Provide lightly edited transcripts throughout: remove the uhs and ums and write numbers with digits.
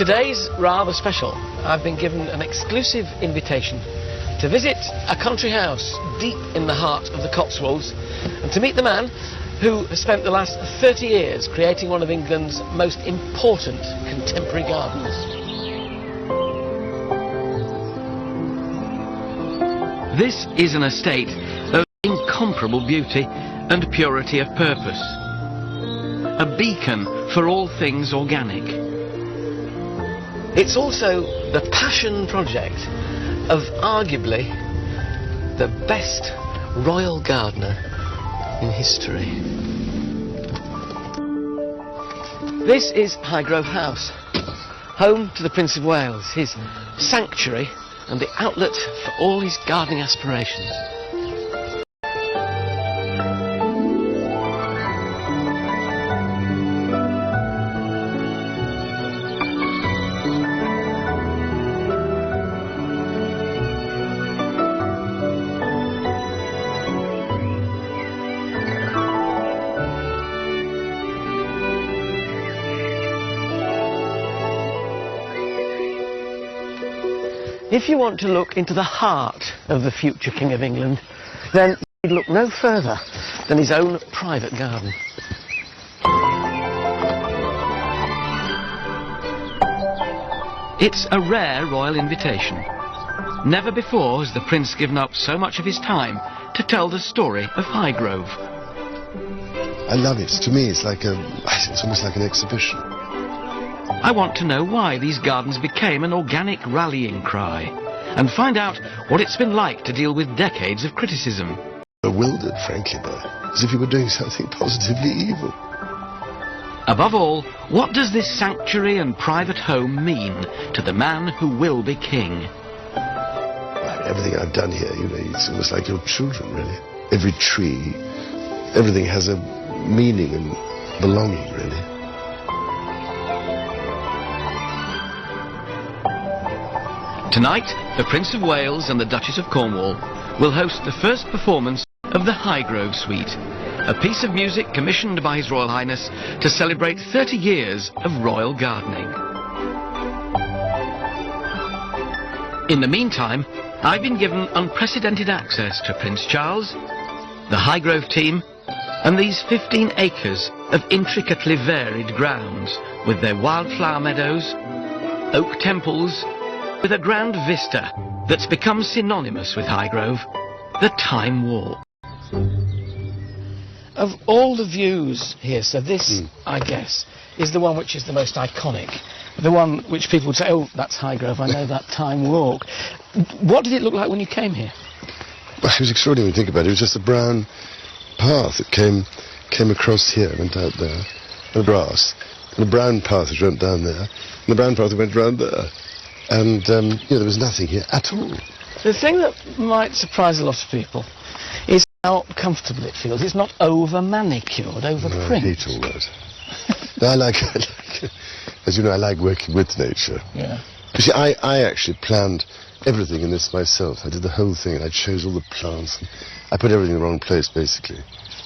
Today's rather special. I've been given an exclusive invitation to visit a country house deep in the heart of the Cotswolds and to meet the man who has spent the last 30 years creating one of England's most important contemporary gardens. This is an estate of incomparable beauty and purity of purpose. A beacon for all things organic. It's also the passion project of arguably the best royal gardener in history. This is Highgrove House, home to the Prince of Wales, his sanctuary and the outlet for all his gardening aspirations. If you want to look into the heart of the future King of England, then you'd look no further than his own private garden. It's a rare royal invitation. Never before has the Prince given up so much of his time to tell the story of Highgrove. I love it. To me, it's almost like an exhibition. I want to know why these gardens became an organic rallying cry and find out what it's been like to deal with decades of criticism. Bewildered, frankly, as if you were doing something positively evil. Above all, what does this sanctuary and private home mean to the man who will be king? Everything I've done here, it's almost like your children, really. Every tree, everything has a meaning and belonging, really. Tonight, the Prince of Wales and the Duchess of Cornwall will host the first performance of the Highgrove Suite, a piece of music commissioned by His Royal Highness to celebrate 30 years of royal gardening. In the meantime, I've been given unprecedented access to Prince Charles, the Highgrove team, and these 15 acres of intricately varied grounds with their wildflower meadows, oak temples, with a grand vista that's become synonymous with Highgrove, the Time Walk. Of all the views here, so this, I guess, is the one which is the most iconic. The one which people would say, oh, that's Highgrove, I know that Time Walk. What did it look like when you came here? Well, it was extraordinary when you think about it. It was just a brown path that came across here, went out there, and grass, and a brown path that went down there, and the brown path that went round there. And, there was nothing here at all. The thing that might surprise a lot of people is how comfortable it feels. It's not over-manicured, over-primed. I hate all that. No, I like, as you know, I like working with nature. Yeah. You see, I actually planned everything in this myself. I did the whole thing, and I chose all the plants. And I put everything in the wrong place, basically.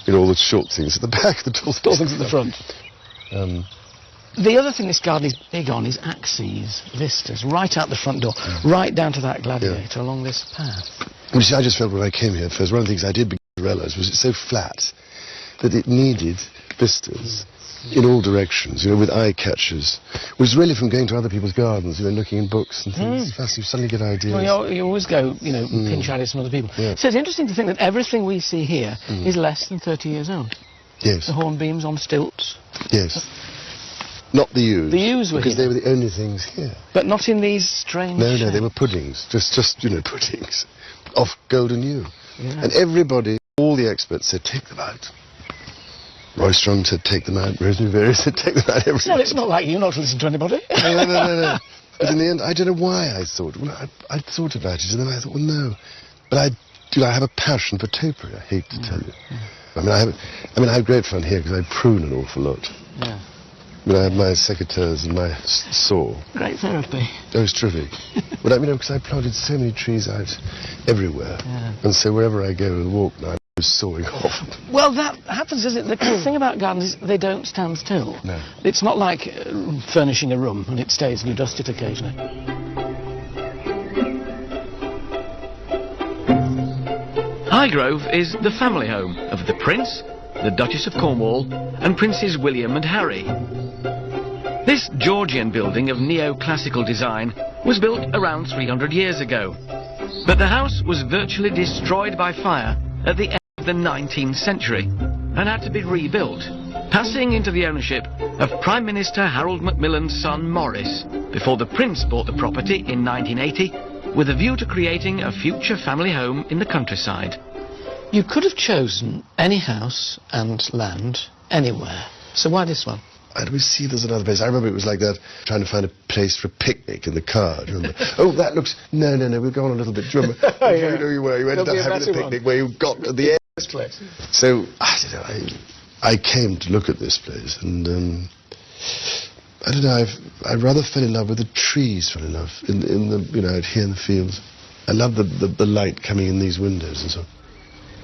All the short things at the back, the tall things at the front. The other thing this garden is big on is axes, vistas, right out the front door, right down to that gladiator along this path. You see, I just felt when I came here first, one of the things I did begin to realise was it's so flat that it needed vistas in all directions, with eye catchers. It was really from going to other people's gardens, looking in books and things. You suddenly get ideas. Well, you always go, pinch ideas from other people. Yeah. So it's interesting to think that everything we see here is less than 30 years old. Yes. The hornbeams on stilts. Yes. Not the yews. The yews were because here. They were the only things here. But not in these strange No, shapes. they were puddings. Just puddings. Off golden yew. Yeah. And everybody, all the experts said, take them out. Roy Strong said, take them out. Rosemary Berry said, take them out. Everybody. No, it's not like you not to listen to anybody. No. But in the end, I don't know why I thought. Well, I thought about it, and then I thought, well, no. But I have a passion for topiary, I hate to tell you. I have great fun here because I prune an awful lot. Yeah. I have my secateurs and my saw. Great therapy. Oh, it's terrific. But because I planted so many trees out everywhere. Yeah. And so wherever I go and walk now, was sawing off. Well, that happens, isn't it? The thing about gardens is they don't stand still. No. It's not like furnishing a room and it stays and you dust it occasionally. Highgrove is the family home of the Prince, the Duchess of Cornwall and Princes William and Harry. This Georgian building of neoclassical design was built around 300 years ago. But the house was virtually destroyed by fire at the end of the 19th century and had to be rebuilt, passing into the ownership of Prime Minister Harold Macmillan's son Maurice before the Prince bought the property in 1980 with a view to creating a future family home in the countryside. You could have chosen any house and land anywhere, so why this one? And we see there's another place. I remember it was like that, trying to find a place for a picnic in the car. Do you remember? Oh, that looks... No, we'll go on a little bit. Do you remember? You know you were. You ended up having a picnic where you got to the end. So, I don't know, I came to look at this place and... I don't know, I rather fell in love with the trees, fell in love, in the, you know, out here in the fields. I love the light coming in these windows and so on.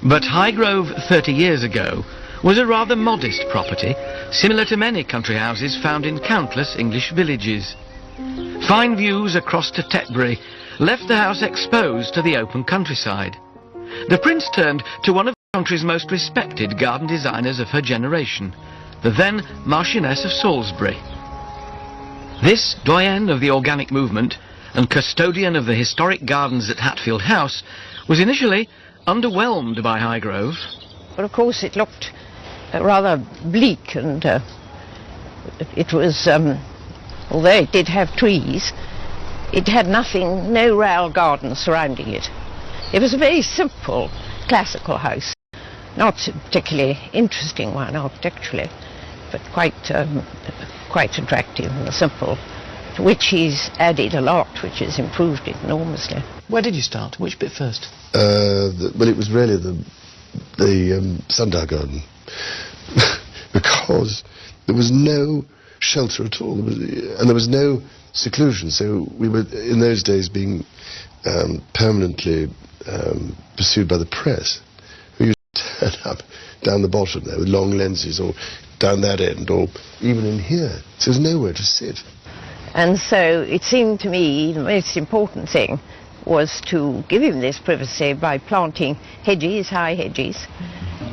But Highgrove 30 years ago was a rather modest property, similar to many country houses found in countless English villages. Fine views across to Tetbury left the house exposed to the open countryside. The Prince turned to one of the country's most respected garden designers of her generation, the then Marchioness of Salisbury. This doyen of the organic movement and custodian of the historic gardens at Hatfield House was initially underwhelmed by Highgrove. But of course it looked rather bleak, and it was, although it did have trees, it had nothing, no rail garden surrounding it. It was a very simple classical house, not a particularly interesting one architecturally, but quite attractive and simple, to which he's added a lot, which has improved it enormously. Where did you start? Which bit first? Well, it was really the sundial garden, because there was no shelter at all, and there was no seclusion, so we were, in those days, being permanently pursued by the press, who used to turn up down the bottom there with long lenses, or down that end, or even in here. So there was nowhere to sit. And so it seemed to me the most important thing was to give him this privacy by planting hedges, high hedges,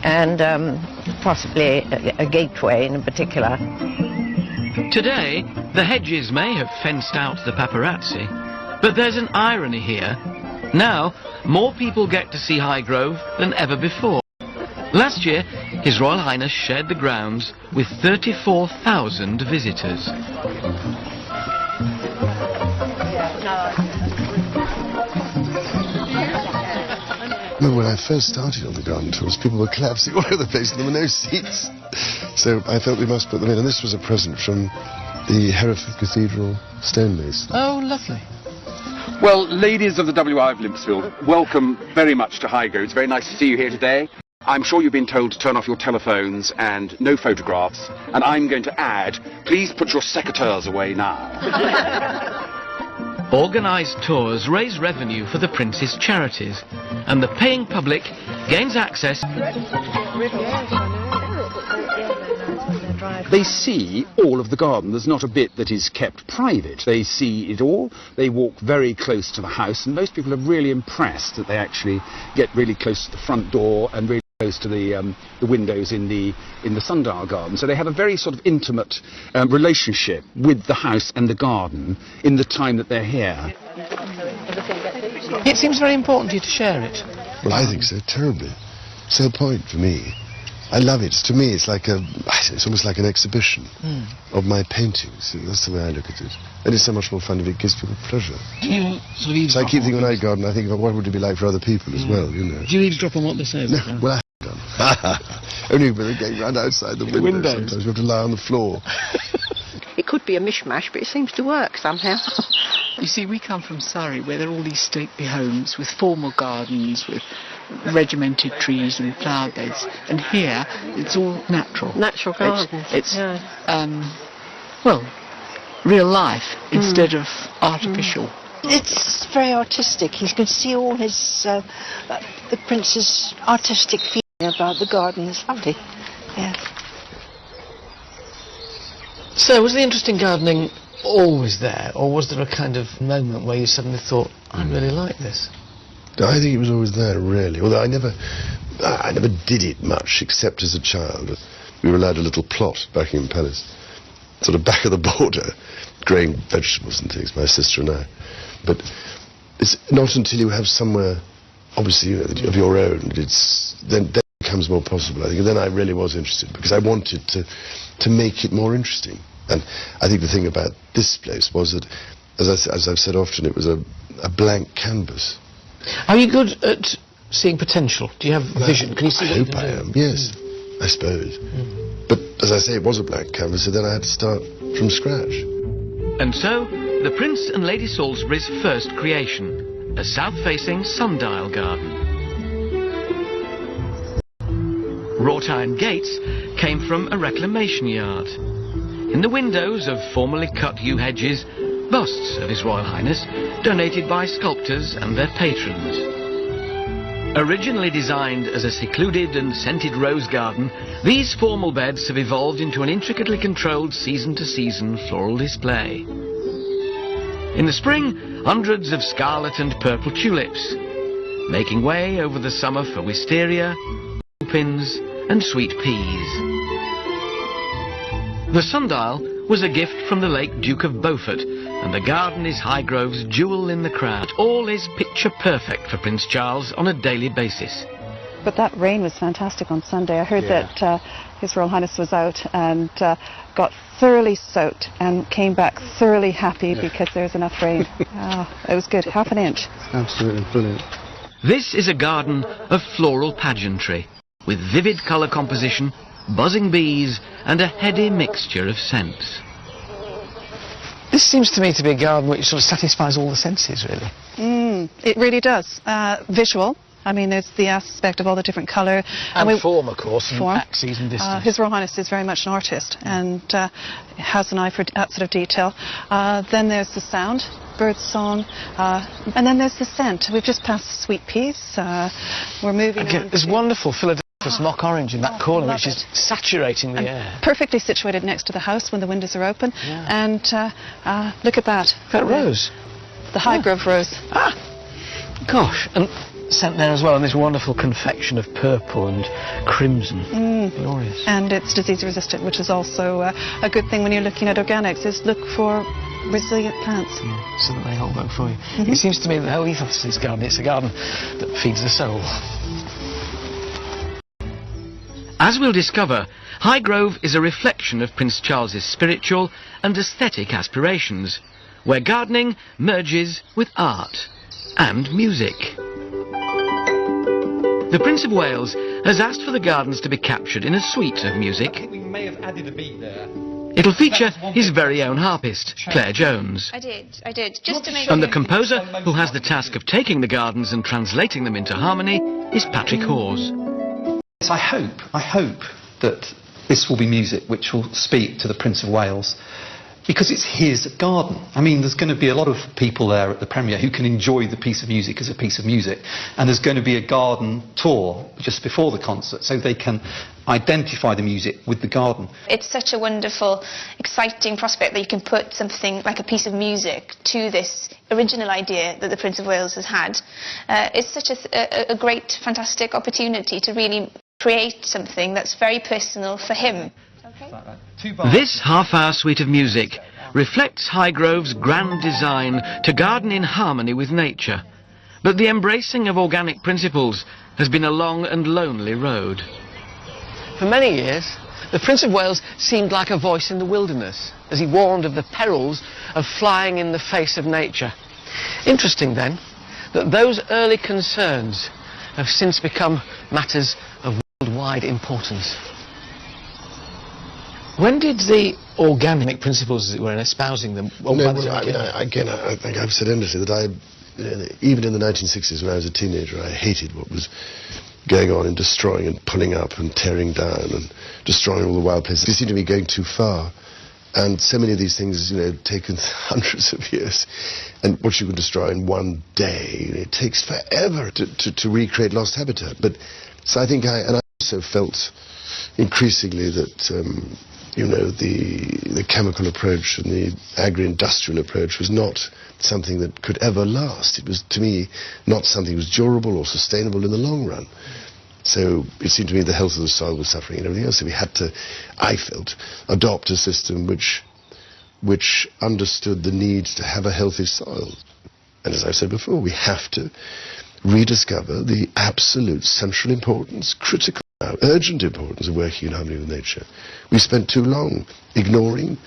and possibly a gateway in particular. Today, the hedges may have fenced out the paparazzi, but there's an irony here. Now, more people get to see Highgrove than ever before. Last year, His Royal Highness shared the grounds with 34,000 visitors. Remember when I first started on the garden tours, people were collapsing all over the place and there were no seats. So I felt we must put them in, and this was a present from the Hereford Cathedral stonemason. Oh, lovely. Well, ladies of the WI of Limpsfield, welcome very much to Highgrove. It's very nice to see you here today. I'm sure you've been told to turn off your telephones and no photographs, and I'm going to add, please put your secateurs away now. Organised tours raise revenue for the Prince's charities, and the paying public gains access. They see all of the garden. There's not a bit that is kept private. They see it all. They walk very close to the house, and most people are really impressed that they actually get really close to the front door and really close to the windows in the sundial garden. So they have a very sort of intimate relationship with the house and the garden in the time that they're here. It seems very important to you to share it. Well, I think so, terribly. It's the whole point for me. I love it. To me, it's like it's almost like an exhibition of my paintings. That's the way I look at it. And it's so much more fun if it gives people pleasure. Do you sort of so I keep thinking when I garden, I think about what would it be like for other people as well, you know. Do you eavesdrop on what they say? No, well, I haven't done. Only when they're going round outside the window. Sometimes we have to lie on the floor. It could be a mishmash, but it seems to work somehow. You see, we come from Surrey, where there are all these stately homes with formal gardens, with regimented trees and flower beds, and here it's all natural. Natural gardens. It's well, real life instead of artificial. It's very artistic. You can see all his the Prince's artistic feelings. about the garden. It's lovely. Yes. So, was the interest in gardening always there, or was there a kind of moment where you suddenly thought, I really like this? I think it was always there, really. Although I never did it much, except as a child. We were allowed a little plot back in Palace, sort of back of the border, growing vegetables and things, my sister and I. But it's not until you have somewhere, obviously, of your own, then it becomes more possible, I think. And then I really was interested, because I wanted to make it more interesting. And I think the thing about this place was that, as I've said often, it was a blank canvas. Are you good at seeing potential? Do you have vision? Can you see I hope I am, yes, I suppose. But as I say, it was a blank canvas, so then I had to start from scratch. And so, the Prince and Lady Salisbury's first creation, a south-facing sundial garden. Wrought iron gates came from a reclamation yard. In the windows of formerly cut yew hedges, busts of His Royal Highness, donated by sculptors and their patrons. Originally designed as a secluded and scented rose garden, these formal beds have evolved into an intricately controlled season-to-season floral display. In the spring, hundreds of scarlet and purple tulips, making way over the summer for wisteria, lupins and sweet peas. The sundial was a gift from the late Duke of Beaufort, and the garden is Highgrove's jewel in the crown. All is picture perfect for Prince Charles on a daily basis. But that rain was fantastic on Sunday. I heard that His Royal Highness was out and got thoroughly soaked and came back thoroughly happy because there was enough rain. It was good, half an inch. Absolutely brilliant. This is a garden of floral pageantry, with vivid colour composition, buzzing bees and a heady mixture of scents. This seems to me to be a garden which sort of satisfies all the senses, really. It really does. Visual. I mean, there's the aspect of all the different colour. And form, of course, and form. axes and distance. His Royal Highness is very much an artist and has an eye for that sort of detail. Then there's the sound, bird song, and then there's the scent. We've just passed sweet peas. We're moving on. There's wonderful Philadelphia mock orange in that corner, which is saturating the air. Perfectly situated next to the house when the windows are open. Yeah. And look at that. That rose. The Highgrove rose. Gosh, and scent there as well, and this wonderful confection of purple and crimson. Glorious. And it's disease resistant, which is also a good thing when you're looking at organics, is look for resilient plants. So that they hold up for you. It seems to me that the whole ethos of this garden, it's a garden that feeds the soul. As we'll discover, Highgrove is a reflection of Prince Charles's spiritual and aesthetic aspirations, where gardening merges with art and music. The Prince of Wales has asked for the gardens to be captured in a suite of music. I think we may have added a beat there. It'll feature his very own harpist, Claire Jones. I did, just to make And the composer who has the task of taking the gardens and translating them into harmony is Patrick Hawes. I hope that this will be music which will speak to the Prince of Wales, because it's his garden. I mean, there's going to be a lot of people there at the premiere who can enjoy the piece of music as a piece of music, and there's going to be a garden tour just before the concert, so they can identify the music with the garden. It's such a wonderful, exciting prospect that you can put something like a piece of music to this original idea that the Prince of Wales has had. It's such a great, fantastic opportunity to really create something that's very personal for him. This half-hour suite of music reflects Highgrove's grand design to garden in harmony with nature, but the embracing of organic principles has been a long and lonely road. For many years, the Prince of Wales seemed like a voice in the wilderness, as he warned of the perils of flying in the face of nature. Interesting, then, that those early concerns have since become matters of worldwide importance. When did the organic principles, as it were, in espousing them... I think I've said endlessly that even in the 1960s when I was a teenager, I hated what was going on in destroying and pulling up and tearing down and destroying all the wild places. It seemed to me going too far. And so many of these things, taken hundreds of years. And what you can destroy in one day, it takes forever to recreate lost habitat. But so I think also felt increasingly that, you know, the chemical approach and the agri-industrial approach was not something that could ever last. It was, to me, not something that was durable or sustainable in the long run. So it seemed to me the health of the soil was suffering and everything else. So we had to, I felt, adopt a system which understood the need to have a healthy soil. And as I said before, we have to rediscover the absolute central importance, critical, urgent importance of working in harmony with nature. We spent too long ignoring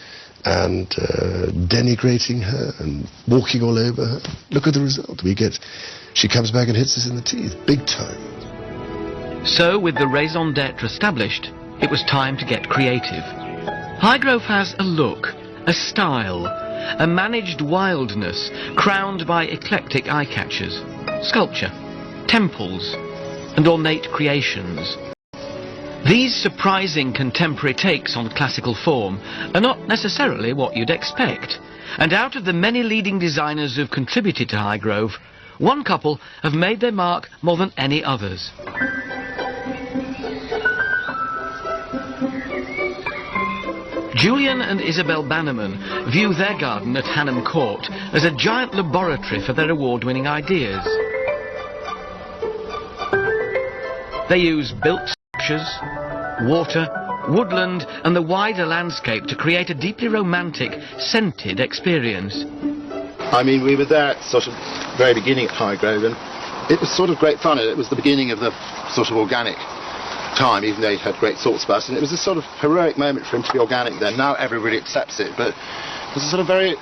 and denigrating her and walking all over her. Look at the result. She comes back and hits us in the teeth, big time. So, with the raison d'etre established, it was time to get creative. Highgrove has a look, a style, a managed wildness crowned by eclectic eye-catchers, sculpture, temples, and ornate creations. These surprising contemporary takes on classical form are not necessarily what you'd expect, and out of the many leading designers who've contributed to Highgrove, one couple have made their mark more than any others. Julian and Isabel Bannerman view their garden at Hannam Court as a giant laboratory for their award-winning ideas. They use built structures, water, woodland and the wider landscape to create a deeply romantic, scented experience. I mean, we were there at sort of very beginning at Highgrove, and it was sort of great fun. It was the beginning of the sort of organic time, even though he had great thoughts about it, and it was a sort of heroic moment for him to be organic then. Now everybody accepts it, but it was a sort of very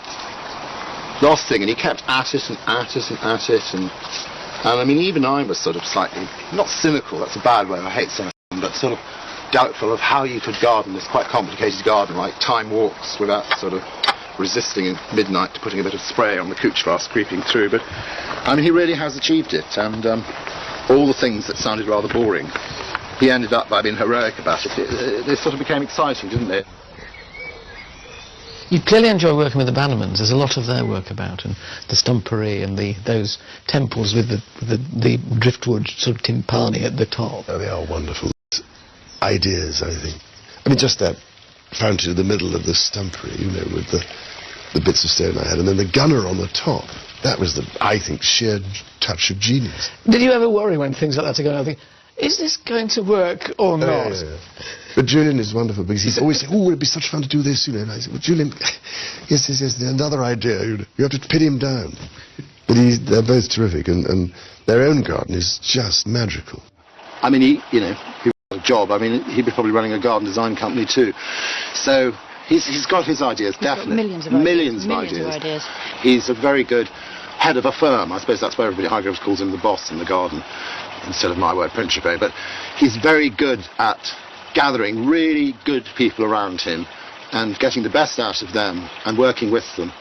lost thing, and he kept at it and at it and at it, and I mean, even I was sort of slightly, not cynical, that's a bad word, I hate cynicism, but sort of doubtful of how you could garden this quite complicated garden, like time walks, without sort of resisting at midnight to putting a bit of spray on the couch grass creeping through. But I mean, he really has achieved it, and all the things that sounded rather boring, he ended up by being heroic about it. They sort of became exciting, didn't they? You clearly enjoy working with the Bannermans. There's a lot of their work about, and the stumpery and those temples with the driftwood sort of timpani at the top. Oh, they are wonderful ideas, I think. I mean, just that fountain in the middle of the stumpery, you know, with the bits of stone I had, and then the gunner on the top. That was I think, sheer touch of genius. Did you ever worry when things like that are going on? Is this going to work or not? Yeah. But Julian is wonderful because he's always saying, oh, it'd be such fun to do this, you know. And I said, well, Julian, yes, another idea. You have to pin him down. But they're both terrific, and their own garden is just magical. I mean, he had a job. I mean, he'd be probably running a garden design company too. So he's got his ideas, definitely. Millions of ideas. He's a very good head of a firm. I suppose that's where everybody at Highgrove calls him the boss in the garden, instead of my word, principe. But he's very good at gathering really good people around him and getting the best out of them and working with them.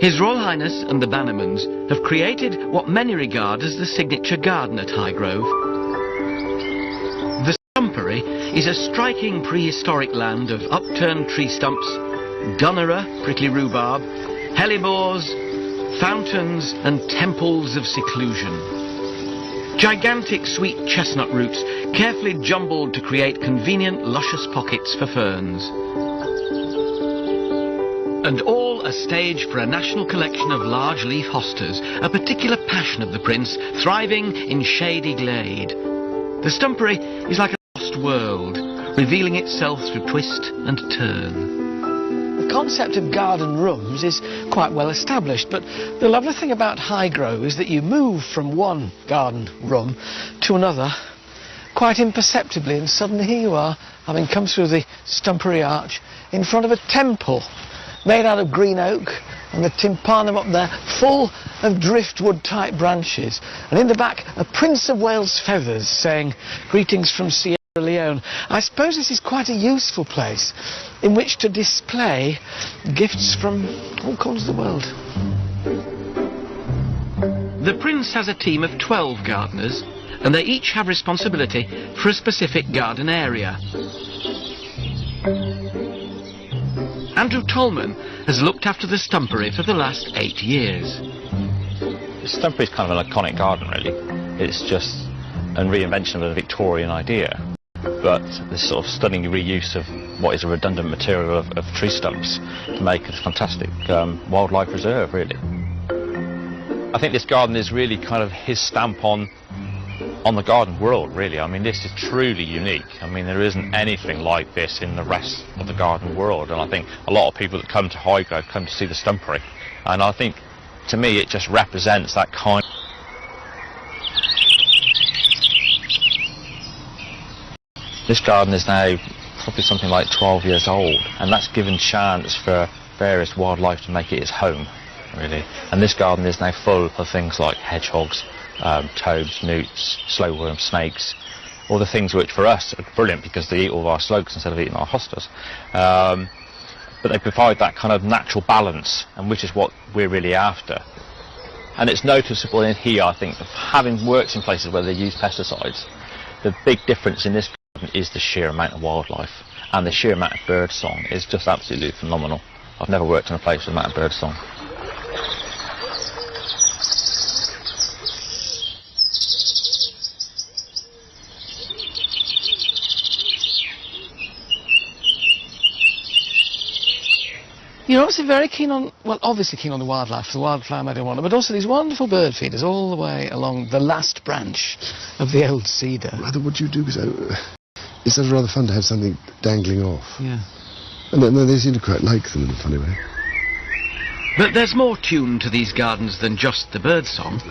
His Royal Highness and the Bannermans have created what many regard as the signature garden at Highgrove. The Stumpery is a striking prehistoric land of upturned tree stumps, gunnera, prickly rhubarb, hellebores, fountains and temples of seclusion. Gigantic sweet chestnut roots carefully jumbled to create convenient luscious pockets for ferns. And all a stage for a national collection of large leaf hostas, a particular passion of the Prince, thriving in shady glade. The Stumpery is like a lost world, revealing itself through twist and turn. The concept of garden rooms is quite well established, but the lovely thing about Highgrove is that you move from one garden room to another quite imperceptibly, and suddenly here you are, having come through the Stumpery arch, in front of a temple made out of green oak, and the tympanum up there full of driftwood-type branches, and in the back a Prince of Wales feathers saying, "Greetings from Sierra Leone." I suppose this is quite a useful place in which to display gifts from all corners of the world. The Prince has a team of 12 gardeners, and they each have responsibility for a specific garden area. Andrew Tolman has looked after the Stumpery for the last 8 years. The Stumpery is kind of an iconic garden, really. It's just a reinvention of a Victorian idea. but this sort of stunning reuse of what is a redundant material of tree stumps to make a fantastic wildlife reserve, really. I think this garden is really kind of his stamp on the garden world, really. I mean, this is truly unique. I mean, there isn't anything like this in the rest of the garden world, and I think a lot of people that come to Highgrove come to see the stumpery, and I think, to me, it just represents that kind. This garden is now probably something like 12 years old, and that's given chance for various wildlife to make it its home, really. And this garden is now full of things like hedgehogs, toads, newts, slowworm, snakes, all the things which for us are brilliant because they eat all of our slugs instead of eating our hostas. But they provide that kind of natural balance, and which is what we're really after. And it's noticeable in here, I think, of having worked in places where they use pesticides. The big difference in this garden is the sheer amount of wildlife, and the sheer amount of bird song is just absolutely phenomenal. I've never worked in a place with the amount of bird song. You're obviously very keen on, well, obviously keen on the wildlife, the wildflower meadow wonder, but also these wonderful bird feeders all the way along the last branch of the old cedar. Rather, what do you do? Because it's rather fun to have something dangling off. Yeah. And they seem to quite like them in a funny way. But there's more tune to these gardens than just the bird song.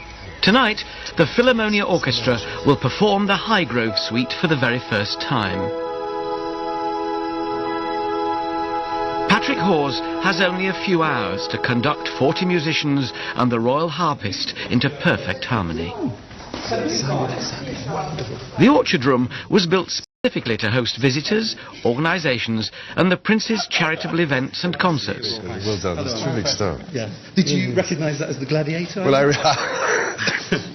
Tonight, the Philharmonia Orchestra will perform the Highgrove Suite for the very first time. Patrick Hawes has only a few hours to conduct 40 musicians and the royal harpist into perfect harmony. The Orchard Room was built specifically to host visitors, organisations and the Prince's charitable events and concerts. Well done, that's terrific stuff. Yeah. Did you recognise that as the Gladiator? Well,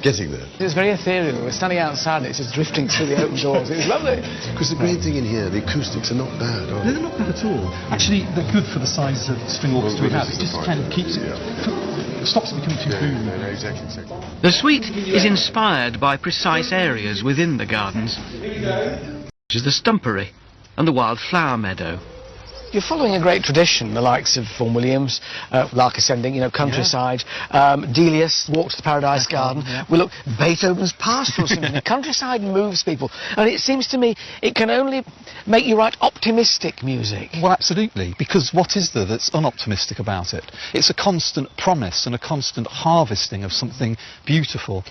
getting there. It's very ethereal. We're standing outside and it's just drifting through the open doors. It's lovely. Because the great thing in here, the acoustics are not bad, are they? They're not bad at all. Actually, they're good for the size of string orchestra we have. It just kind of keeps it, stops it becoming too boomy. No, exactly. The suite is inspired by precise areas within the gardens, which is the stumpery and the wildflower meadow. You're following a great tradition, the likes of Vaughan Williams, Lark Ascending, you know, Countryside, Delius, Walk to the Paradise Garden. Yeah. Well, look, Beethoven's Pastoral Symphony. Countryside moves people, and it seems to me it can only make you write optimistic music. Well, absolutely, because what is there that's unoptimistic about it? It's a constant promise and a constant harvesting of something beautiful.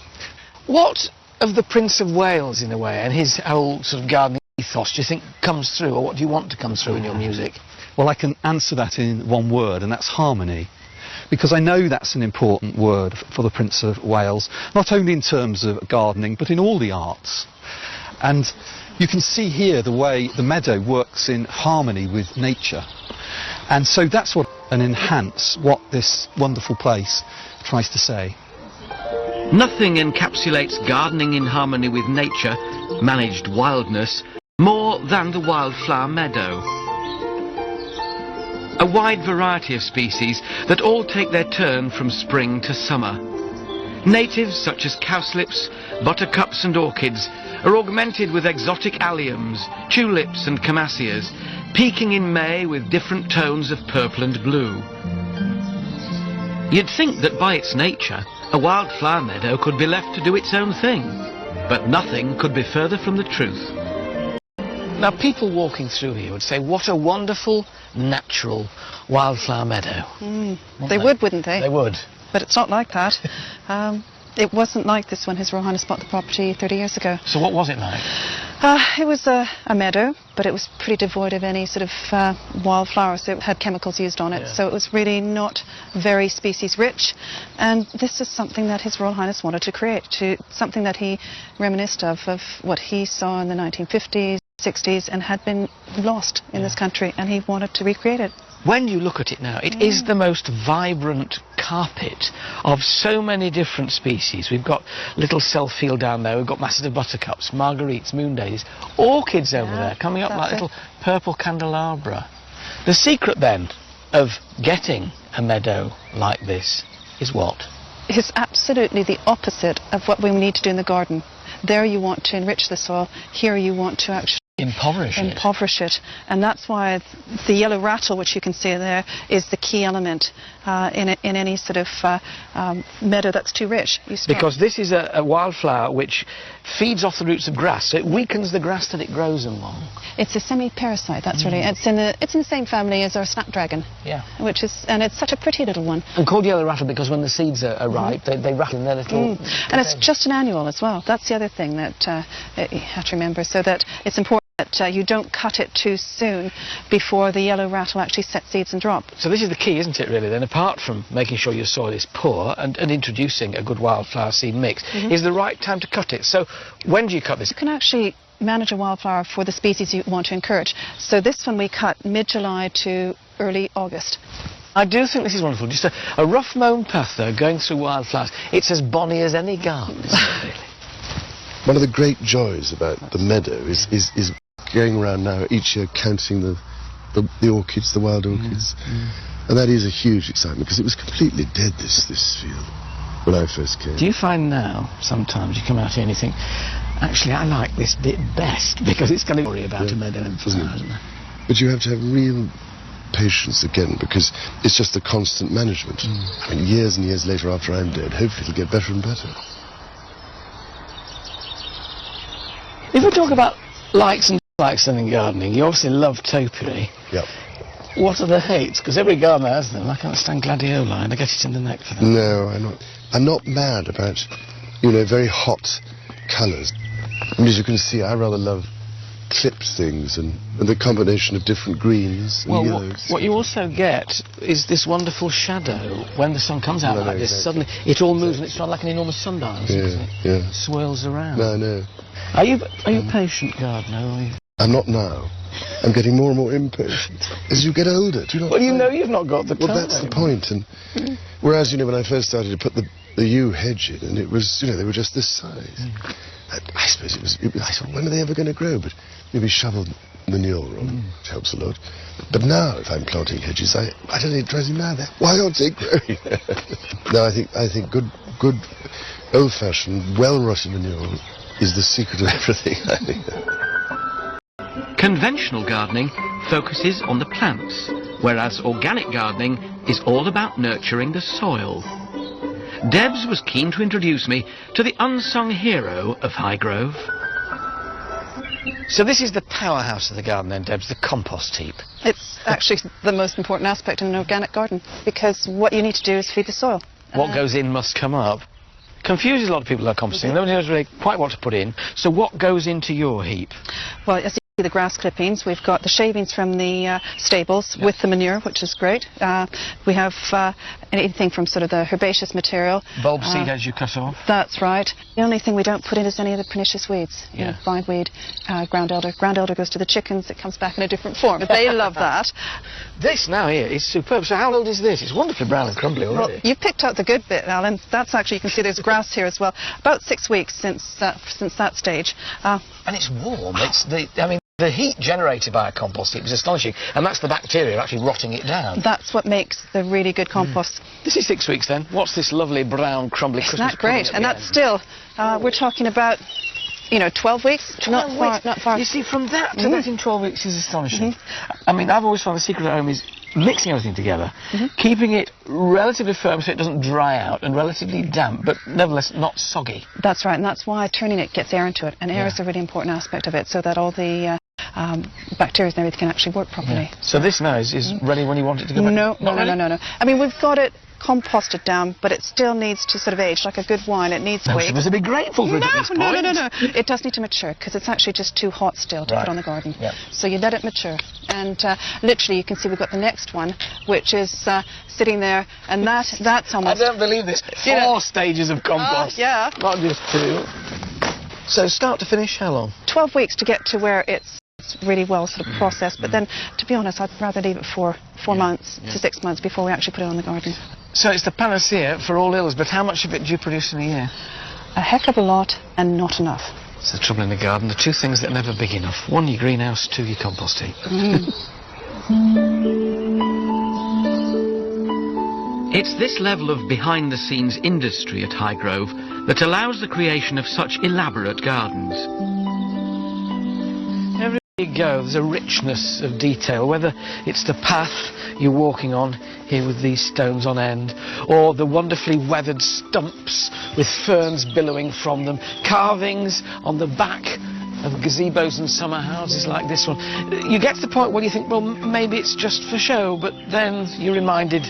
What of the Prince of Wales, in a way, and his whole sort of gardening ethos do you think comes through, or what do you want to come through in your music? Well, I can answer that in one word, and that's harmony. Because I know that's an important word for the Prince of Wales, not only in terms of gardening, but in all the arts. And you can see here the way the meadow works in harmony with nature. And so that's what, and enhance what this wonderful place tries to say. Nothing encapsulates gardening in harmony with nature, managed wildness, more than the wildflower meadow. A wide variety of species that all take their turn from spring to summer. Natives such as cowslips, buttercups and orchids are augmented with exotic alliums, tulips and camasias, peaking in May with different tones of purple and blue. You'd think that by its nature, a wildflower meadow could be left to do its own thing, but nothing could be further from the truth. Now, people walking through here would say, what a wonderful, natural wildflower meadow. They would, wouldn't they? They would. But it's not like that. It wasn't like this when His Royal Highness bought the property 30 years ago. So what was it like? It was a meadow, but it was pretty devoid of any sort of wildflowers. So it had chemicals used on it, Yeah. so it was really not very species rich. And this is something that His Royal Highness wanted to create, something that he reminisced of what he saw in the 1950s, 60s, and had been lost in this country, and he wanted to recreate it. When you look at it now, it is the most vibrant carpet of so many different species. We've got little self-field down there, we've got masses of buttercups, marguerites, moon daisies, orchids over there, coming up like little purple candelabra. The secret then of getting a meadow like this is what? It's absolutely the opposite of what we need to do in the garden. There you want to enrich the soil, here you want to actually impoverish it. And that's why the yellow rattle, which you can see there, is the key element in any sort of meadow that's too rich. Because this is a wildflower which feeds off the roots of grass, so it weakens the grass that it grows along. It's a semi-parasite, that's really. It's in the same family as our snapdragon. Yeah. And it's such a pretty little one. And called yellow rattle because when the seeds are ripe, they rattle in their little... And it's just an annual as well. That's the other thing that you have to remember, so that it's important that you don't cut it too soon before the yellow rattle actually sets seeds and drop. So this is the key, isn't it, really, then, apart from making sure your soil is poor and introducing a good wildflower seed mix, is the right time to cut it. So when do you cut this? You can actually manage a wildflower for the species you want to encourage. So this one we cut mid-July to early August. I do think this is wonderful. Just a rough mown path, though, going through wildflowers. It's as bonny as any garden, isn't it, really? One of the great joys about the meadow is going around now each year counting the orchids, the wild orchids. And that is a huge excitement because it was completely dead, this field, when I first came. Do you find now, sometimes you come out here and you think, actually I like this bit best because it's going to worry about a meadow in flower, isn't it? But you have to have real patience again because it's just the constant management. And years and years later after I'm dead, hopefully it'll get better and better. If we talk about likes and dislikes in gardening, you obviously love topiary. Yep. What are the hates? Because every gardener has them. I can't stand gladioli and I get it in the neck for them. No, I'm not mad about, very hot colours. I mean, as you can see, I rather love clipped things and the combination of different greens and yellows. What you also get is this wonderful shadow when the sun comes out like this. Exactly. Suddenly it all moves and it's like an enormous sundial, isn't it? Yeah. Swirls around. No, I know. Are you a patient gardener? Or are you? I'm not now. I'm getting more and more impatient as you get older. Do you know? Well, you've not got the time. Well, that's the point. And whereas when I first started to put the yew hedge in, and it was they were just this size. I suppose it was. I thought, when are they ever going to grow? But maybe shovel manure on, which helps a lot. But now, if I'm planting hedges, I don't know, it drives me mad. Why aren't they growing? No, I think good old-fashioned, well-rotted manure is the secret of everything, I think. Conventional gardening focuses on the plants, whereas organic gardening is all about nurturing the soil. Debs was keen to introduce me to the unsung hero of Highgrove. So this is the powerhouse of the garden then, Debs, the compost heap. It's actually the most important aspect in an organic garden because what you need to do is feed the soil. What goes in must come up. Confuses a lot of people about composting. Nobody knows really quite what to put in. So what goes into your heap? Well, as you see, the grass clippings, we've got the shavings from the stables with the manure, which is great. We have anything from sort of the herbaceous material. Bulb seed as you cut off? That's right. The only thing we don't put in is any of the pernicious weeds. Bindweed, ground elder. Ground elder goes to the chickens. It comes back in a different form. They love that. This now here is superb. So how old is this? It's wonderfully brown and crumbly already. Well, you've picked out the good bit, Alan. That's actually, you can see there's grass here as well. About 6 weeks since that stage. And it's warm. The heat generated by a compost heap is astonishing, and that's the bacteria actually rotting it down. That's what makes the really good compost. This is 6 weeks then. What's this lovely brown, crumbly Christmas Isn't that great? And that's still, we're talking about, 12 weeks? 12 weeks. Not far. You see, from that to that in 12 weeks is astonishing. I mean, I've always found the secret at home is mixing everything together, keeping it relatively firm so it doesn't dry out, and relatively damp, but nevertheless not soggy. That's right, and that's why turning it gets air into it, and air is a really important aspect of it, so that all the bacteria and everything can actually work properly. So this now is ready when you want it to go back? No. I mean, we've got it composted down, but it still needs to sort of age like a good wine. It needs weight. You must be grateful for it at this point. No. It does need to mature because it's actually just too hot still to put on the garden. So you let it mature, and literally you can see we've got the next one, which is sitting there, and that's almost. I don't believe this. 4 stages of compost. Yeah. Not just 2. So start to finish, how long? 12 weeks to get to where it's really well sort of processed, but then, to be honest, I'd rather leave it for 4 months to 6 months before we actually put it on the garden. So it's the panacea for all ills, but how much of it do you produce in a year? A heck of a lot, and not enough. It's the trouble in the garden, the 2 things that are never big enough. 1, your greenhouse, 2, your compost heap. It's this level of behind-the-scenes industry at Highgrove that allows the creation of such elaborate gardens. you go, there's a richness of detail, whether it's the path you're walking on here with these stones on end, or the wonderfully weathered stumps with ferns billowing from them, carvings on the back of gazebos and summer houses like this one. You get to the point where you think, well, maybe it's just for show, but then you're reminded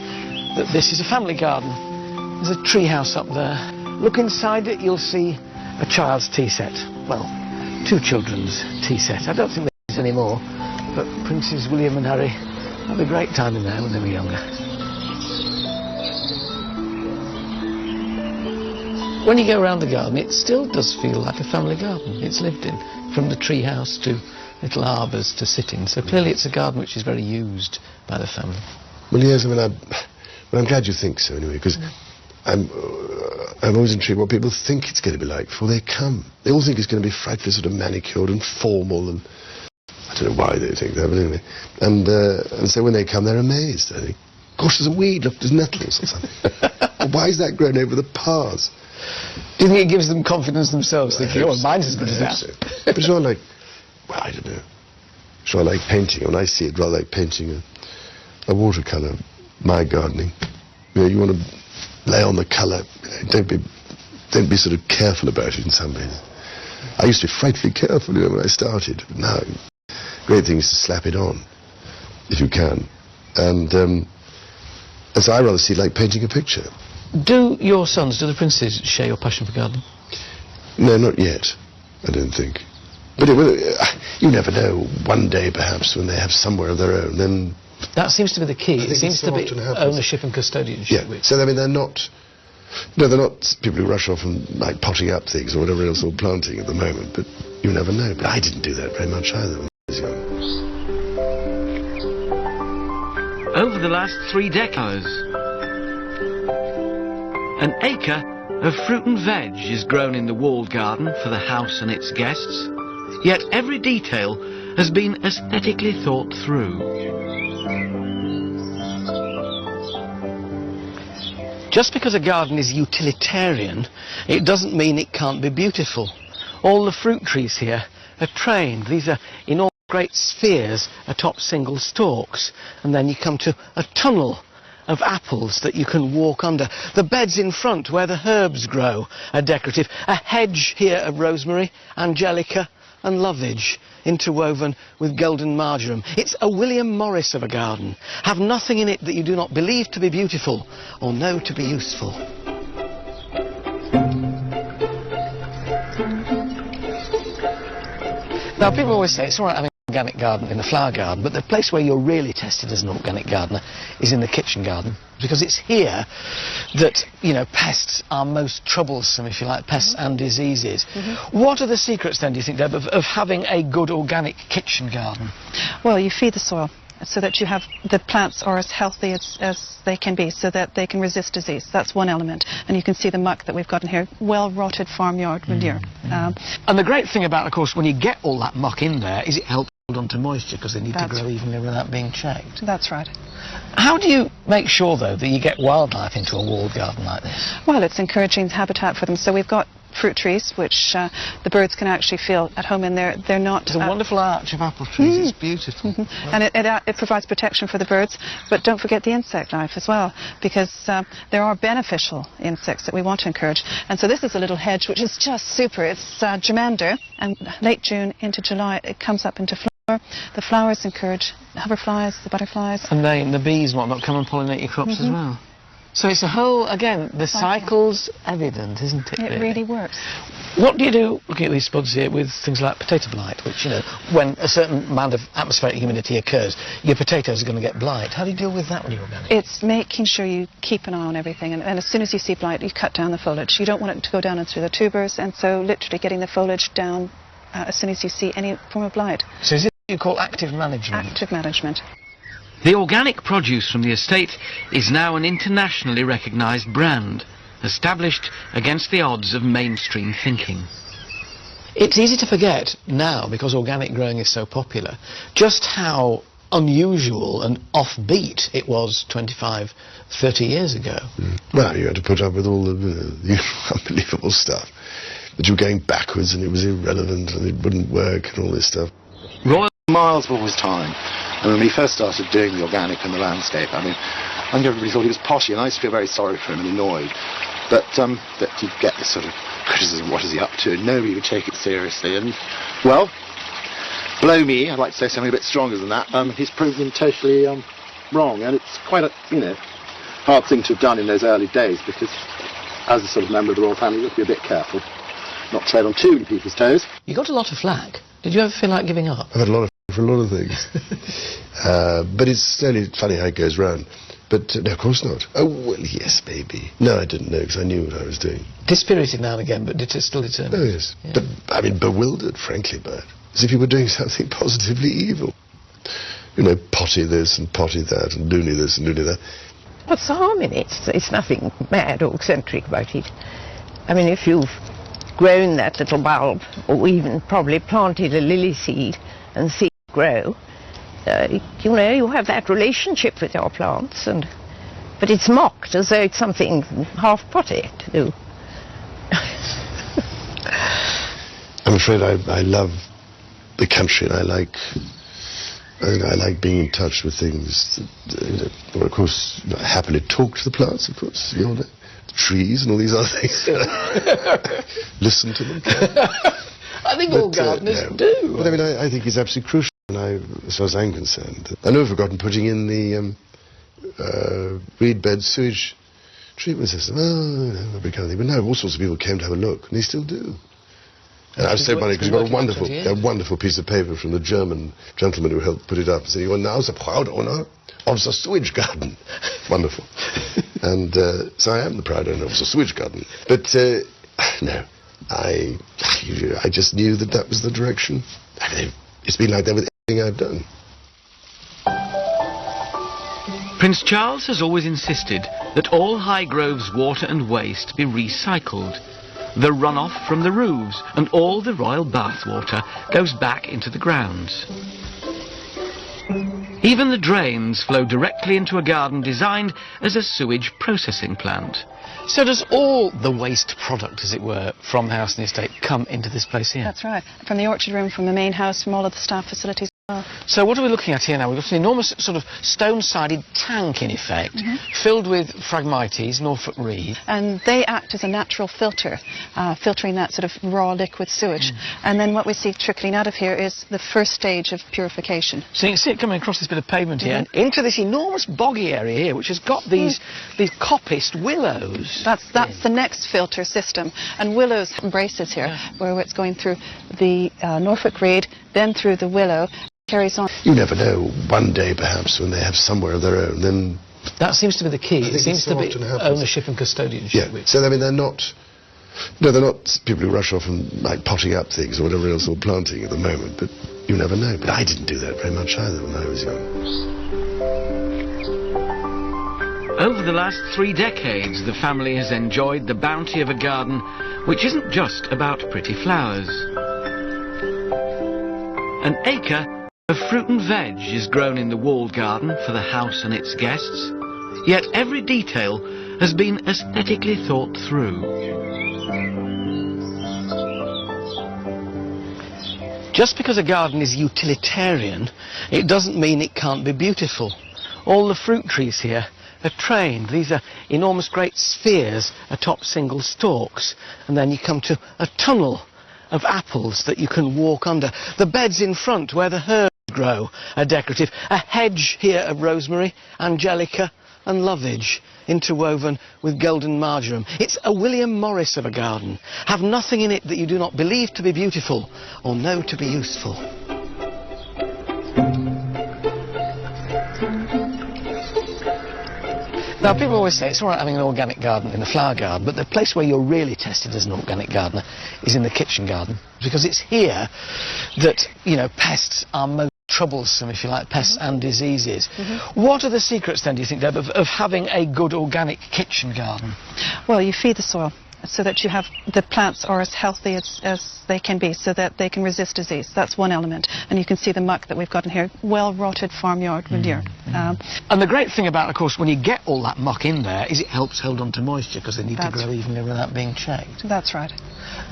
that this is a family garden. There's a tree house up there. Look inside it, you'll see a child's tea set. Well, 2 children's tea set. I don't think there is anymore, but Princes William and Harry had a great time in there when they were younger. When you go around the garden, it still does feel like a family garden. It's lived in, from the tree house to little arbours to sit-in. So clearly it's a garden which is very used by the family. Well, yes, I mean, I'm glad you think so, anyway, because I'm always intrigued what people think it's going to be like before they come. They all think it's going to be frightfully sort of manicured and formal, and I don't know why they think that, but anyway. And so when they come, they're amazed. They think, gosh, there's a weed, look, there's nettles or something. Well, why is that grown over the paths? Do you think it gives them confidence themselves, thinking, oh, mine's as good as that? So. But it's not like, well, I don't know. It's not like painting. When I see it, rather like painting a watercolour, my gardening. You know, you want to lay on the colour. Don't be sort of careful about it in some ways. I used to be frightfully careful, you know, when I started. But now, great thing is to slap it on, if you can. And so I rather see it like painting a picture. Do your sons, do the princes, share your passion for gardening? No, not yet, I don't think. But you never know. One day, perhaps, when they have somewhere of their own, then... That seems to be the key. It seems to be ownership and custodianship. Yeah, so I mean, they're not... No, they're not people who rush off and, like, potting up things or whatever else, or planting at the moment, but you never know. But I didn't do that very much either when I was young. Over the last 3 decades, an acre of fruit and veg is grown in the walled garden for the house and its guests, yet every detail has been aesthetically thought through. Just because a garden is utilitarian, it doesn't mean it can't be beautiful. All the fruit trees here are trained. These are in all great spheres atop single stalks, and then you come to a tunnel of apples that you can walk under. The beds in front where the herbs grow are decorative. A hedge here of rosemary, angelica and lovage, interwoven with golden marjoram. It's a William Morris of a garden. Have nothing in it that you do not believe to be beautiful or know to be useful. Now, people always say it's all right having an organic garden in a flower garden, but the place where you're really tested as an organic gardener is in the kitchen garden, because it's here that, you know, pests are most troublesome, if you like, pests and diseases. What are the secrets then, do you think, Deb, of having a good organic kitchen garden? Well, you feed the soil so that you have the plants are as healthy as they can be, so that they can resist disease. That's one element. And you can see the muck that we've got in here, well-rotted farmyard manure. And the great thing about, of course, when you get all that muck in there is it helps hold on to moisture, because they need to grow evenly without being checked. That's right. How do you make sure, though, that you get wildlife into a walled garden like this? Well, it's encouraging habitat for them. So we've got fruit trees, which the birds can actually feel at home in there. They're not... There's a wonderful arch of apple trees. It's beautiful. And it provides protection for the birds, but don't forget the insect life as well, because there are beneficial insects that we want to encourage. And so this is a little hedge which is just super. It's germander, and late June into July it comes up into flower. The flowers encourage the hoverflies, the butterflies. And the bees and whatnot come and pollinate your crops as well. So it's a whole, again, the cycle's evident, isn't it? It really works. What do you do, looking at these spuds here, with things like potato blight, which, you know, when a certain amount of atmospheric humidity occurs, your potatoes are going to get blight. How do you deal with that when you're organic? It's making sure you keep an eye on everything, and as soon as you see blight, you cut down the foliage. You don't want it to go down and through the tubers, and so literally getting the foliage down as soon as you see any form of blight. So is it what you call active management? Active management. The organic produce from the estate is now an internationally recognised brand, established against the odds of mainstream thinking. It's easy to forget now, because organic growing is so popular, just how unusual and offbeat it was 25, 30 years ago. Well, you had to put up with all the unbelievable stuff. That you were going backwards and it was irrelevant and it wouldn't work and all this stuff. Royal miles of all his time. And when we first started doing the organic and the landscape, I mean, I think everybody thought he was potty, and I used to feel very sorry for him and annoyed. But that he'd get this sort of criticism, what is he up to? And nobody would take it seriously. And, well, blow me, I'd like to say something a bit stronger than that. He's proved him totally wrong, and it's quite a, hard thing to have done in those early days, because as a sort of member of the royal family, you have to be a bit careful, not tread on too many people's toes. You got a lot of flack. Did you ever feel like giving up? I've had a lot of for a lot of things. But it's only funny how it goes round. But no, of course not. Oh, well, yes, maybe. No, I didn't know, because I knew what I was doing. Dispirited now and again, but still determined. Oh, yes. Yeah. But, I mean, bewildered, frankly, by it. As if you were doing something positively evil. Potty this and potty that, and loony this and loony that. What's the harm in it? It's nothing mad or eccentric about it. I mean, if you've grown that little bulb, or even probably planted a lily seed and see it grow, you have that relationship with your plants, but it's mocked as though it's something half potty to do. I'm afraid I love the country, and I like being in touch with things. Well, of course, I happily talk to the plants, of course, you all know. The trees and all these other things. Listen to them. I think all gardeners do. But I mean, I think it's absolutely crucial, as far as I'm concerned. I never forgotten putting in the reed bed sewage treatment system. That kind of thing. But now all sorts of people came to have a look, and they still do. And I was so funny because we got a wonderful piece of paper from the German gentleman who helped put it up, saying, "You are now the proud owner of the sewage garden." Wonderful. And so I am the proud owner of the sewage garden. But no, I just knew that was the direction. I mean, it's been like that with everything I've done. Prince Charles has always insisted that all Highgrove's water and waste be recycled. The runoff from the roofs and all the royal bathwater goes back into the grounds. Even the drains flow directly into a garden designed as a sewage processing plant. So does all the waste product, as it were, from the house and the estate come into this place here? That's right. From the orchard room, from the main house, from all of the staff facilities. So what are we looking at here now? We've got an enormous sort of stone-sided tank, in effect, filled with Phragmites, Norfolk reed. And they act as a natural filter, filtering that sort of raw liquid sewage. And then what we see trickling out of here is the first stage of purification. So you can see it coming across this bit of pavement here, and into this enormous boggy area here, which has got these coppiced willows. That's the next filter system. And willows embraces here, where it's going through the Norfolk reed, then through the willow, carries on. You never know, one day perhaps when they have somewhere of their own, then... That seems to be the key. It seems to be ownership and custodianship. Yeah, so I mean they're not people who rush off and like potting up things or whatever else, or planting at the moment, but you never know. But I didn't do that very much either when I was young. Over the last 3 decades, the family has enjoyed the bounty of a garden which isn't just about pretty flowers. An acre of fruit and veg is grown in the walled garden for the house and its guests, yet every detail has been aesthetically thought through. Just because a garden is utilitarian, it doesn't mean it can't be beautiful. All the fruit trees here are trained. These are enormous great spheres atop single stalks, and then you come to a tunnel of apples that you can walk under. The beds in front where the herbs grow are decorative. A hedge here of rosemary, angelica and lovage, interwoven with golden marjoram. It's a William Morris of a garden. Have nothing in it that you do not believe to be beautiful or know to be useful. Now, people always say it's all right having an organic garden in a flower garden, but the place where you're really tested as an organic gardener is in the kitchen garden, because it's here that, pests are most troublesome, if you like, pests and diseases. What are the secrets, then, do you think, Deb, of having a good organic kitchen garden? Well, you feed the soil so that you have the plants are as healthy as they can be, so that they can resist disease. That's one element. And you can see the muck that we've got in here, well-rotted farmyard manure. And the great thing about, of course, when you get all that muck in there, is it helps hold on to moisture, because they need to grow evenly without being checked. That's right.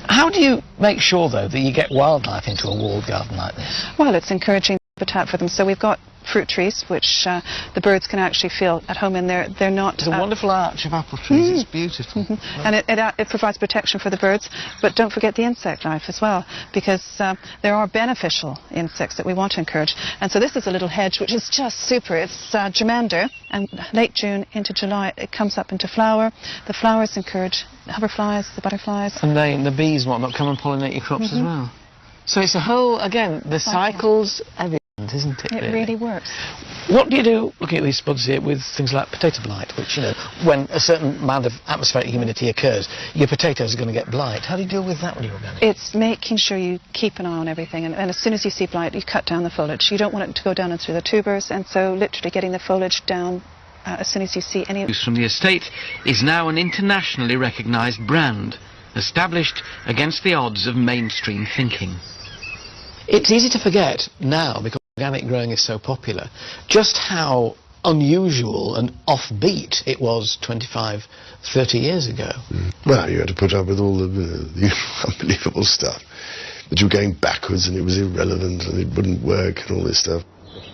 How do you make sure, though, that you get wildlife into a walled garden like this? Well, it's encouraging habitat for them. So we've got fruit trees, which the birds can actually feel at home in there. They're not... There's a wonderful arch of apple trees. It's beautiful. And it provides protection for the birds, but don't forget the insect life as well, because there are beneficial insects that we want to encourage. And so this is a little hedge which is just super. It's germander, and late June into July it comes up into flower. The flowers encourage the hoverflies, the butterflies. And the bees and whatnot come and pollinate your crops as well. So it's a whole, again, the cycles, everything, isn't it? It really works. What do you do, looking at these spuds here, with things like potato blight, which, you know, when a certain amount of atmospheric humidity occurs, your potatoes are going to get blight. How do you deal with that when you're organic? It's making sure you keep an eye on everything, and as soon as you see blight, you cut down the foliage. You don't want it to go down and through the tubers, and so literally getting the foliage down as soon as you see any... From the estate is now an internationally recognised brand, established against the odds of mainstream thinking. It's easy to forget now, because organic growing is so popular, just how unusual and offbeat it was 25, 30 years ago. Well, you had to put up with all the unbelievable stuff. That you were going backwards and it was irrelevant and it wouldn't work and all this stuff.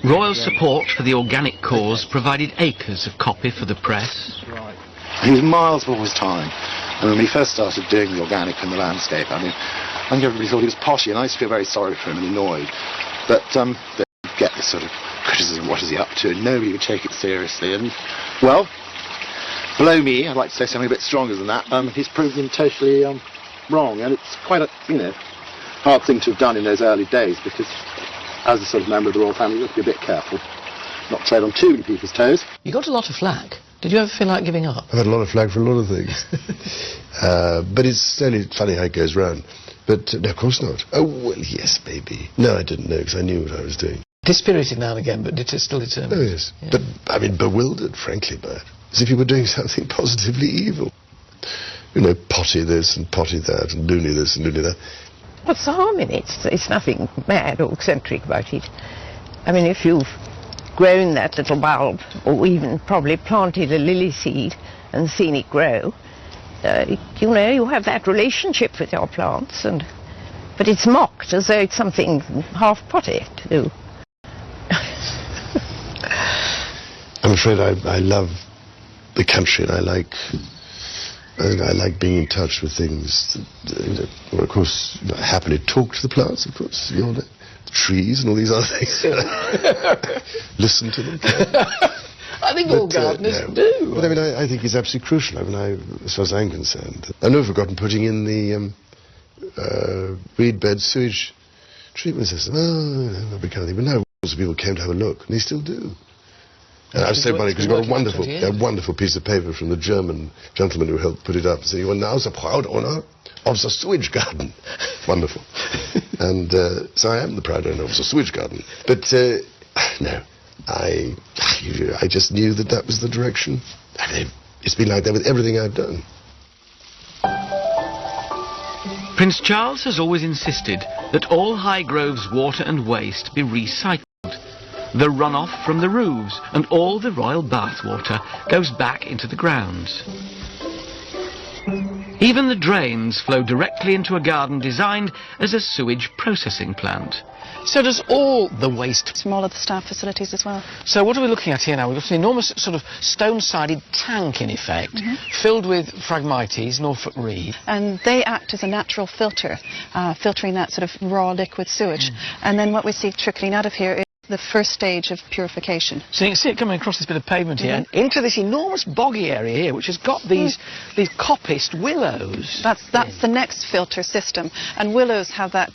Royal support for the organic cause provided acres of copy for the press. He was miles before his time. And when he first started doing the organic and the landscape, I mean, I think everybody thought he was potty, and I used to feel very sorry for him and annoyed. But they get this sort of criticism, what is he up to, and nobody would take it seriously. And, well, below me, I'd like to say something a bit stronger than that, he's proved him totally wrong, and it's quite a, you know, hard thing to have done in those early days, because as a sort of member of the royal family, you have to be a bit careful, not tread on too many people's toes. You got a lot of flack. Did you ever feel like giving up? I've had a lot of flack for a lot of things. But it's only funny how it goes round. But no, of course not. Oh, well, yes, maybe. No, I didn't know, because I knew what I was doing. Dispirited now and again, but still determined. Oh, yes. Yeah. But, I mean, bewildered, frankly, by it. As if you were doing something positively evil. You know, potty this and potty that, and loony this and loony that. What's the harm in it? It's nothing mad or eccentric about it. I mean, if you've grown that little bulb, or even probably planted a lily seed and seen it grow, you know, you have that relationship with your plants, but it's mocked as though it's something half potty to do. I'm afraid I love the country, and I like being in touch with things. Well, of course, I happily talk to the plants, of course, you know, the trees and all these other things. Listen to them. I think all gardeners do. But I mean, I think it's absolutely crucial. I mean, as far as I'm concerned, I've never forgotten putting in the reed bed sewage treatment system. Oh, no big kind of thing. But now lots of people came to have a look, and they still do. And I was so funny because we got a wonderful piece of paper from the German gentleman who helped put it up. So you are now the proud owner of the sewage garden. Wonderful. And so I am the proud owner of the sewage garden. But no, I just knew that was the direction. I mean, it's been like that with everything I've done. Prince Charles has always insisted that all Highgrove's water and waste be recycled. The runoff from the roofs and all the royal bathwater goes back into the grounds. Even the drains flow directly into a garden designed as a sewage processing plant. So does all the waste... From all of the staff facilities as well. So what are we looking at here now? We've got an enormous sort of stone-sided tank, in effect, filled with Phragmites, Norfolk reed. And they act as a natural filter, filtering that sort of raw liquid sewage. And then what we see trickling out of here is the first stage of purification. So you can see it coming across this bit of pavement here and into this enormous boggy area here, which has got these coppiced willows. That's the next filter system, and willows have that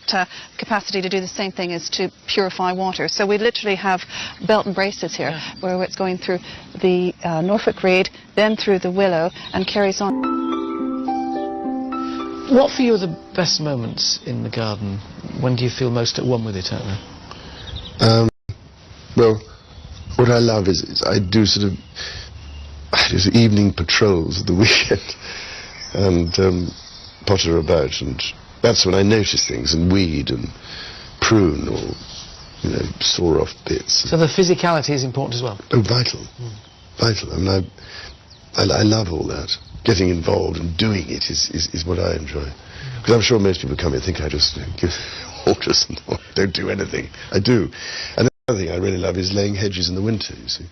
capacity to do the same thing as to purify water. So we literally have belt and braces here, where it's going through the Norfolk reed, then through the willow, and carries on. What for you are the best moments in the garden? When do you feel most at one with it, Anna? Well, what I love is I do sort of evening patrols at the weekend and potter about, and that's when I notice things and weed and prune or, you know, saw off bits. So the physicality is important as well? Oh, vital. Vital. I mean, I love all that. Getting involved and doing it is what I enjoy. Because I'm sure most people come here and think I just give orders and don't do anything. I do. And Another thing I really love is laying hedges in the winter, you see.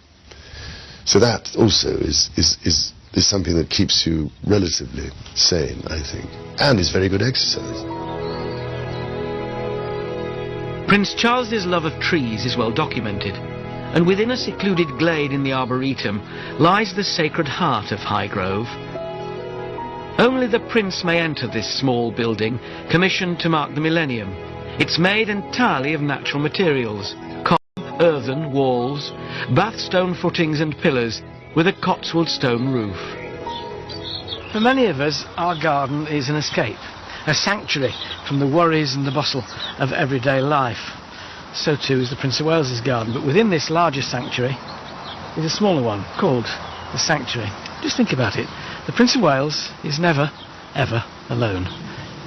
So that also is something that keeps you relatively sane, I think, and is very good exercise. Prince Charles's love of trees is well documented, and within a secluded glade in the Arboretum lies the Sacred Heart of Highgrove. Only the Prince may enter this small building, commissioned to mark the millennium. It's made entirely of natural materials, earthen walls, bath stone footings and pillars, with a Cotswold stone roof. For many of us, our garden is an escape, a sanctuary from the worries and the bustle of everyday life. So too is the Prince of Wales's garden, but within this larger sanctuary is a smaller one called the Sanctuary. Just think about it. The Prince of Wales is never, ever alone.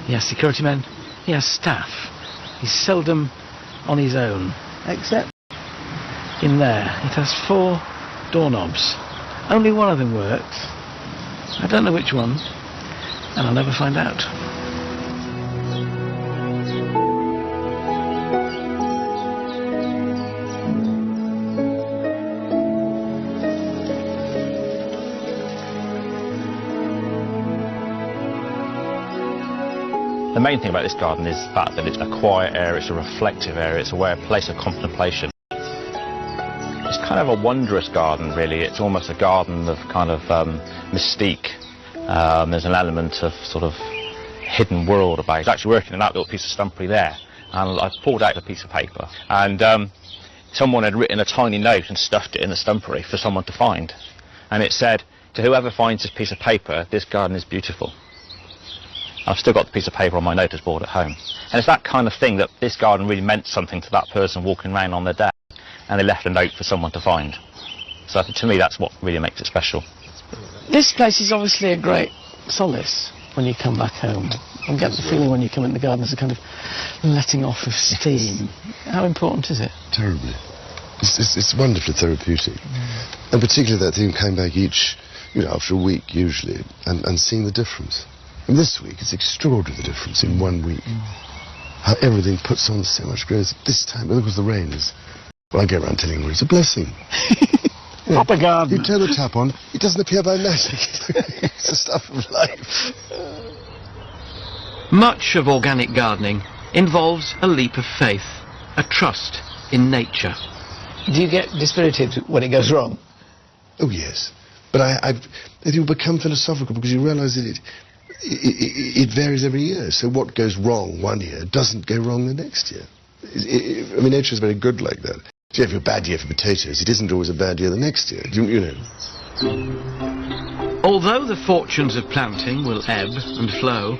He has security men, he has staff. He's seldom on his own, except in there. It has 4 doorknobs. Only one of them works. I don't know which one, and I'll never find out. The main thing about this garden is the fact that it's a quiet area, it's a reflective area, it's a place of contemplation. It's kind of a wondrous garden, really. It's almost a garden of kind of mystique. There's an element of sort of hidden world about it. I was actually working on that little piece of stumpery there, and I pulled out a piece of paper, and someone had written a tiny note and stuffed it in the stumpery for someone to find. And it said, "To whoever finds this piece of paper, this garden is beautiful." I've still got the piece of paper on my notice board at home. And it's that kind of thing, that this garden really meant something to that person walking around on their day, and they left a note for someone to find. So to me, that's what really makes it special. This place is obviously a great solace when you come back home. I get the feeling when you come in the garden there's a kind of letting off of steam. How important is it? Terribly. It's wonderfully therapeutic. And particularly that thing coming back after a week usually, and seeing the difference. And this week, it's extraordinary, the difference in 1 week. How everything puts on so much growth. This time, because the rain is... Well, I go around telling everyone it's a blessing. Proper garden. You turn the tap on, it doesn't appear by magic. It's the stuff of life. Much of organic gardening involves a leap of faith, a trust in nature. Do you get dispirited when it goes wrong? Oh, yes. But I think you become philosophical because you realise that it varies every year. So what goes wrong one year doesn't go wrong the next year. I mean, nature is very good like that. If you have a bad year for potatoes, it isn't always a bad year the next year. You know. Although the fortunes of planting will ebb and flow,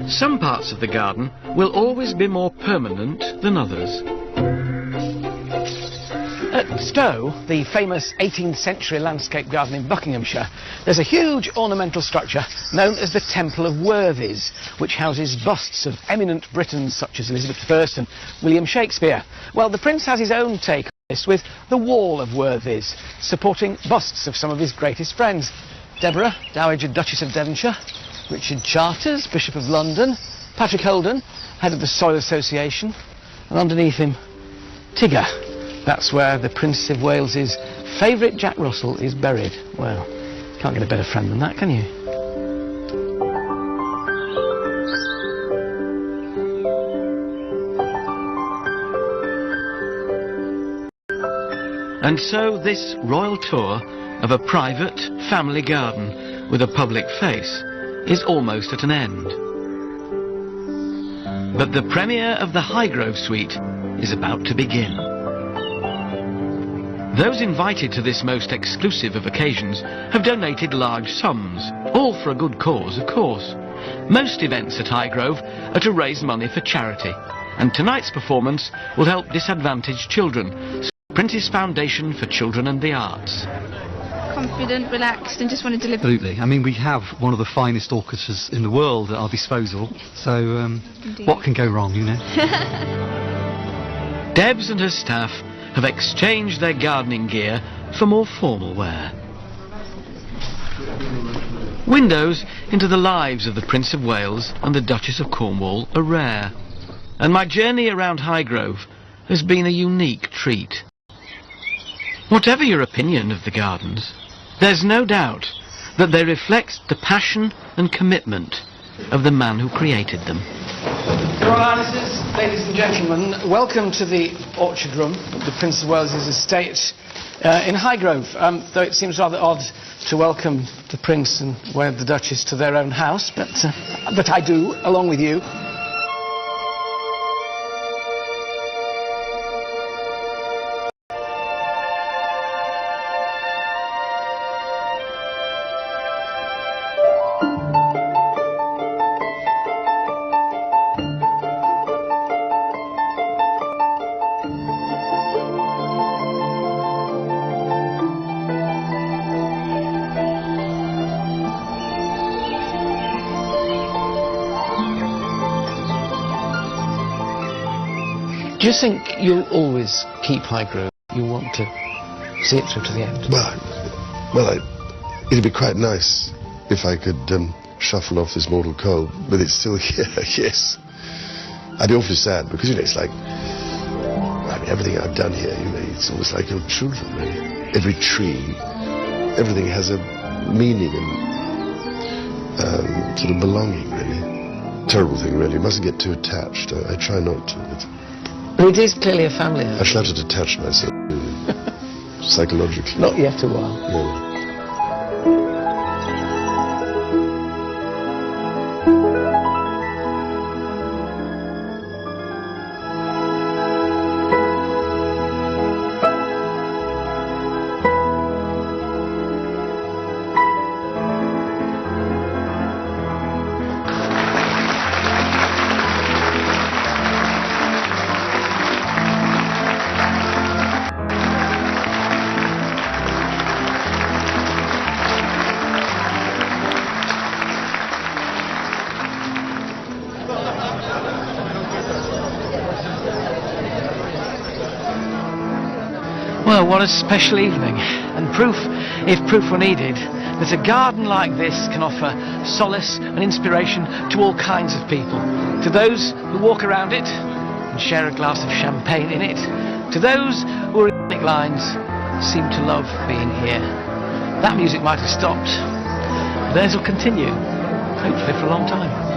some parts of the garden will always be more permanent than others. At Stowe, the famous 18th century landscape garden in Buckinghamshire, there's a huge ornamental structure known as the Temple of Worthies, which houses busts of eminent Britons such as Elizabeth I and William Shakespeare. Well, the Prince has his own take on this with the Wall of Worthies, supporting busts of some of his greatest friends. Deborah, Dowager Duchess of Devonshire, Richard Charters, Bishop of London, Patrick Holden, head of the Soil Association, and underneath him, Tigger. That's where the Prince of Wales's favourite Jack Russell is buried. Well, can't get a better friend than that, can you? And so this royal tour of a private family garden with a public face is almost at an end. But the premiere of the Highgrove Suite is about to begin. Those invited to this most exclusive of occasions have donated large sums, all for a good cause, of course. Most events at Highgrove are to raise money for charity, and tonight's performance will help disadvantaged children, so the Prince's Foundation for Children and the Arts. Confident, relaxed, and just want to deliver. Absolutely. I mean, we have one of the finest orchestras in the world at our disposal, so what can go wrong, you know? Debs and her staff have exchanged their gardening gear for more formal wear. Windows into the lives of the Prince of Wales and the Duchess of Cornwall are rare, and my journey around Highgrove has been a unique treat. Whatever your opinion of the gardens, there's no doubt that they reflect the passion and commitment of the man who created them. Your Highnesses, ladies and gentlemen, welcome to the orchard room of the Prince of Wales's estate in Highgrove. Though it seems rather odd to welcome the Prince and the Duchess to their own house, but I do, along with you. Do you think you'll always keep Highgrove? You want to see it through to the end? It'd be quite nice if I could shuffle off this mortal coil, but it's still here, yes. I'd be awfully sad, because, it's like, everything I've done here, it's almost like your children, really. Every tree, everything has a meaning and sort of belonging, really. Terrible thing, really. You mustn't get too attached. I try not to, but... It is clearly a family house. I shall have to detach myself, psychologically. Not yet a while. No. Well, what a special evening, and proof, if proof were needed, that a garden like this can offer solace and inspiration to all kinds of people. To those who walk around it and share a glass of champagne in it, to those who are in lines seem to love being here. That music might have stopped, theirs will continue, hopefully for a long time.